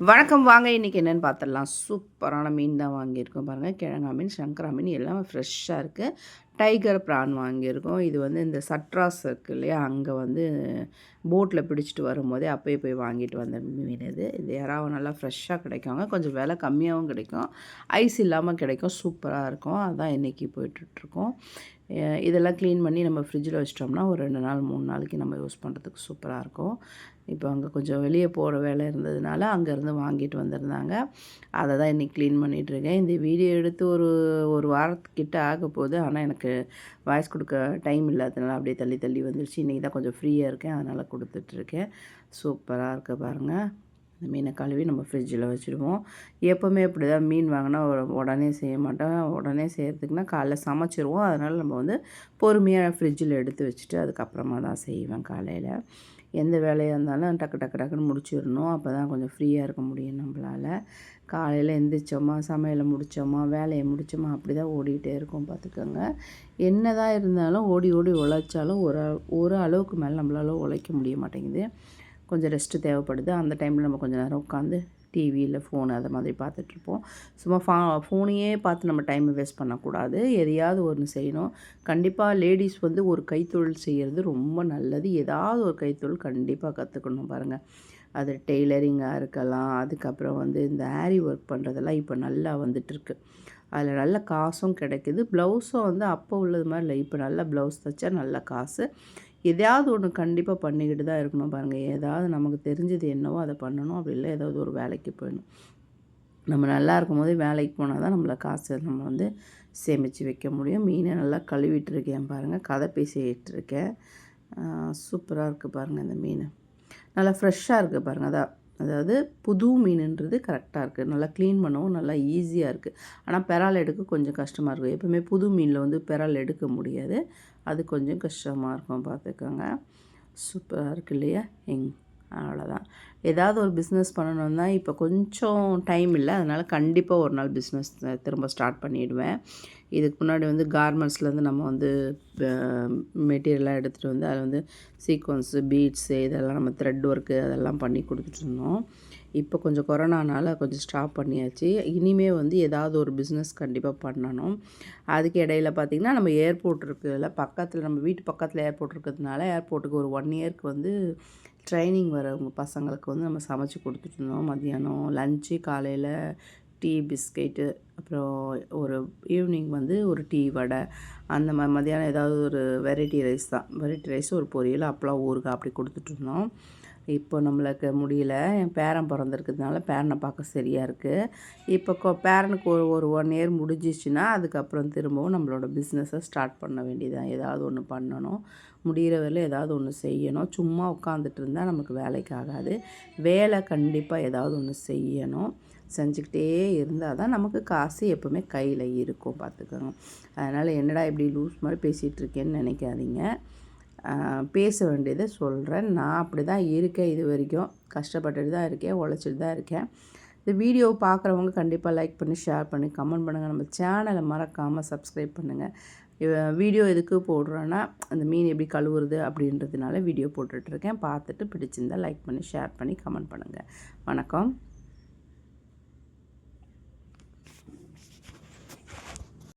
வணக்கம். வாங்க இன்றைக்கி என்னென்னு பார்த்துடலாம். சூப்பரான மீன் தான் வாங்கியிருக்கோம் பாருங்கள். கிழங்கா மீன், சங்கரா மீன் எல்லாமே ஃப்ரெஷ்ஷாக இருக்குது. டைகர் ப்ரான் வாங்கியிருக்கோம். இது வந்து இந்த சட்ராஸ் இருக்குது இல்லையா, அங்கே வந்து போட்டில் பிடிச்சிட்டு வரும்போதே அப்போயே போய் வாங்கிட்டு வந்த மீன் இது. இது யாராவது நல்லா ஃப்ரெஷ்ஷாக கிடைக்குங்க. கொஞ்சம் விலை கம்மியாகவும் கிடைக்கும், ஐஸ் இல்லாமல் கிடைக்கும். சூப்பராக இருக்கும். அதுதான் இன்றைக்கி போயிட்டுருக்கோம். இதெல்லாம் க்ளீன் பண்ணி நம்ம ஃப்ரிட்ஜில் வச்சிட்டோம்னா ஒரு 2 நாள் 3 நாளைக்கு நம்ம யூஸ் பண்ணுறதுக்கு சூப்பராக இருக்கும். இப்போ அங்கே கொஞ்சம் வெளியே போகிற வேலை இருந்ததுனால அங்கேருந்து வாங்கிட்டு வந்திருந்தாங்க. அதை தான் இன்றைக்கி க்ளீன் பண்ணிகிட்ருக்கேன். இந்த வீடியோ எடுத்து ஒரு வாரத்துக்கிட்ட ஆக போகுது. ஆனால் எனக்கு வாய்ஸ் கொடுக்க டைம் இல்லாததுனால அப்படியே தள்ளி தள்ளி வந்துருச்சு. இன்றைக்கி தான் கொஞ்சம் ஃப்ரீயாக இருக்கேன், அதனால் கொடுத்துட்ருக்கேன். சூப்பராக இருக்குது பாருங்கள். இந்த மீனை கழுவி நம்ம ஃப்ரிட்ஜில் வச்சுடுவோம். எப்போவுமே இப்படி தான் மீன் வாங்கினா உடனே செய்ய மாட்டோம். உடனே செய்கிறதுக்குனா காலைல சமைச்சிருவோம். அதனால் நம்ம வந்து பொறுமையாக ஃப்ரிட்ஜில் எடுத்து வச்சுட்டு அதுக்கப்புறமா தான் செய்வேன். காலையில் எந்த வேலையாக இருந்தாலும் டக்கு டக்கு டக்குன்னு முடிச்சிடணும். அப்போ தான் கொஞ்சம் ஃப்ரீயாக இருக்க முடியும் நம்மளால். காலையில் எந்திரிச்சோமா, சமையலை முடித்தோமா, வேலையை முடித்தோமா, அப்படி தான் ஓடிக்கிட்டே இருக்கும் பார்த்துக்கோங்க. என்ன தான் இருந்தாலும் ஓடி ஓடி உழைச்சாலும் ஒரு அளவுக்கு மேலே நம்மளால் உழைக்க முடிய மாட்டேங்குது. கொஞ்சம் ரெஸ்ட்டு தேவைப்படுது. அந்த டைமில் நம்ம கொஞ்சம் நேரம் உட்காந்து டிவி இல்லை ஃபோனு அதை மாதிரி பார்த்துட்ருப்போம். சும்மா ஃபோனையே பார்த்து நம்ம டைமை வேஸ்ட் பண்ணக்கூடாது. எதையாவது ஒன்று செய்யணும். கண்டிப்பாக லேடிஸ் வந்து ஒரு கைத்தொழில் செய்கிறது ரொம்ப நல்லது. ஏதாவது ஒரு கைத்தொழில் கண்டிப்பாக கற்றுக்கணும் பாருங்கள். அது டெய்லரிங்காக இருக்கலாம். அதுக்கப்புறம் வந்து இந்த ஆரி ஒர்க் பண்ணுறதெல்லாம் இப்போ நல்லா வந்துட்டுருக்கு. அதில் நல்ல காசும் கிடைக்குது. ப்ளவுஸும் வந்து அப்போ உள்ளது மாதிரி இல்லை. இப்போ நல்லா ப்ளவுஸ் தைச்சா நல்ல காசு. எதையாவது ஒன்று கண்டிப்பாக பண்ணிக்கிட்டு தான் இருக்கணும் பாருங்கள். ஏதாவது நமக்கு தெரிஞ்சது என்னவோ அதை பண்ணணும். அப்படி இல்லை ஏதாவது ஒரு வேலைக்கு போயிடணும். நம்ம நல்லா இருக்கும்போது வேலைக்கு போனால் தான் நம்மளை காசு நம்ம வந்து சேமித்து வைக்க முடியும். மீனை நல்லா கழுவிட்டுருக்கேன் பாருங்கள். கதை பேசிகிட்ருக்கேன். சூப்பராக இருக்குது பாருங்கள். இந்த மீன் நல்லா ஃப்ரெஷ்ஷாக இருக்குது பாருங்கள். அதாவது புது மீனுன்றது கரெக்டாக இருக்குது. நல்லா க்ளீன் பண்ணவும் நல்லா ஈஸியாக இருக்குது. ஆனால் பெறால் எடுக்க கொஞ்சம் கஷ்டமாக இருக்கும். எப்போவுமே புது மீனில் வந்து பெறால் எடுக்க முடியாது. அது கொஞ்சம் கஷ்டமாக இருக்கும் பார்த்துக்கோங்க. சூப்பராக இருக்குது இல்லையா? அவ்வளோதான். ஏதாவது ஒரு பிஸ்னஸ் பண்ணணுன்னா இப்போ கொஞ்சம் டைம் இல்லை. அதனால் கண்டிப்பாக ஒரு நாள் பிஸ்னஸ் திரும்ப ஸ்டார்ட் பண்ணிவிடுவேன். இதுக்கு முன்னாடி வந்து கார்மெண்ட்ஸ்லேருந்து நம்ம வந்து மெட்டீரியலாக எடுத்துகிட்டு வந்து அதில் வந்து சீக்வன்ஸு, பீட்ஸு இதெல்லாம் நம்ம த்ரெட் ஒர்க்கு அதெல்லாம் பண்ணி கொடுத்துட்ருந்தோம். இப்போ கொஞ்சம் கொரோனானால் கொஞ்சம் ஸ்டாப் பண்ணியாச்சு. இனிமேல் வந்து ஏதாவது ஒரு பிஸ்னஸ் கண்டிப்பாக பண்ணணும். அதுக்கு இடையில பார்த்திங்கன்னா நம்ம ஏர்போர்ட் இருக்குதுல்ல பக்கத்தில், நம்ம வீட்டு பக்கத்தில் ஏர்போர்ட் இருக்கிறதுனால ஏர்போர்ட்டுக்கு ஒரு 1 இயருக்கு வந்து ட்ரைனிங் வரவங்க பசங்களுக்கு வந்து நம்ம சமைச்சு கொடுத்துட்ருந்தோம். மதியானம் லன்ச்சு, காலையில் டீ, பிஸ்கெட்டு, அப்புறம் ஒரு ஈவினிங் வந்து ஒரு டீ, வடை அந்த மாதிரி. மதியானம் ஏதாவது ஒரு வெரைட்டி ரைஸ் தான். வெரைட்டி ரைஸ், ஒரு பொரியல், அப்பளம், ஊறுகாய் அப்படி கொடுத்துட்ருந்தோம். இப்போ நம்மளுக்கு முடியல. என் பேரன் பிறந்திருக்கிறதுனால பேரனை பார்க்க சரியாக இருக்குது. இப்போ பேரனுக்கு ஒரு 1 இயர் முடிஞ்சிச்சுன்னா அதுக்கப்புறம் திரும்பவும் நம்மளோட பிஸ்னஸை ஸ்டார்ட் பண்ண வேண்டியதான். ஏதாவது ஒன்று பண்ணணும். முடிகிற வரையில் ஏதாவது ஒன்று செய்யணும். சும்மா உட்காந்துட்டு இருந்தால் நமக்கு வேலைக்கு ஆகாது. வேலை கண்டிப்பாக ஏதாவது ஒன்று செய்யணும். செஞ்சுக்கிட்டே இருந்தால் தான் நமக்கு காசு எப்போவுமே கையில் இருக்கும் பார்த்துக்கோங்க. அதனால் என்னடா இப்படி லூஸ் மாதிரி பேசிகிட்ருக்கேன்னு நினைக்காதீங்க. பேச வேண்டியதை சொல்கிறேன். நான் அப்படி தான் இருக்கேன். இது வரைக்கும் கஷ்டப்பட்டுட்டு தான் இருக்கேன், உழைச்சிட்டு தான் இருக்கேன். இந்த வீடியோ பார்க்குறவங்க கண்டிப்பாக லைக் பண்ணி, ஷேர் பண்ணி, கமெண்ட் பண்ணுங்கள். நம்ம சேனலை மறக்காமல் சப்ஸ்கிரைப் பண்ணுங்கள். வீடியோ எதுக்கு போடுறோன்னா அந்த மீன் எப்படி கழுவுறது அப்படின்றதுனால வீடியோ போட்டுட்ருக்கேன். பார்த்துட்டு பிடிச்சிருந்தால் லைக் பண்ணி, ஷேர் பண்ணி, கமெண்ட் பண்ணுங்கள். வணக்கம்.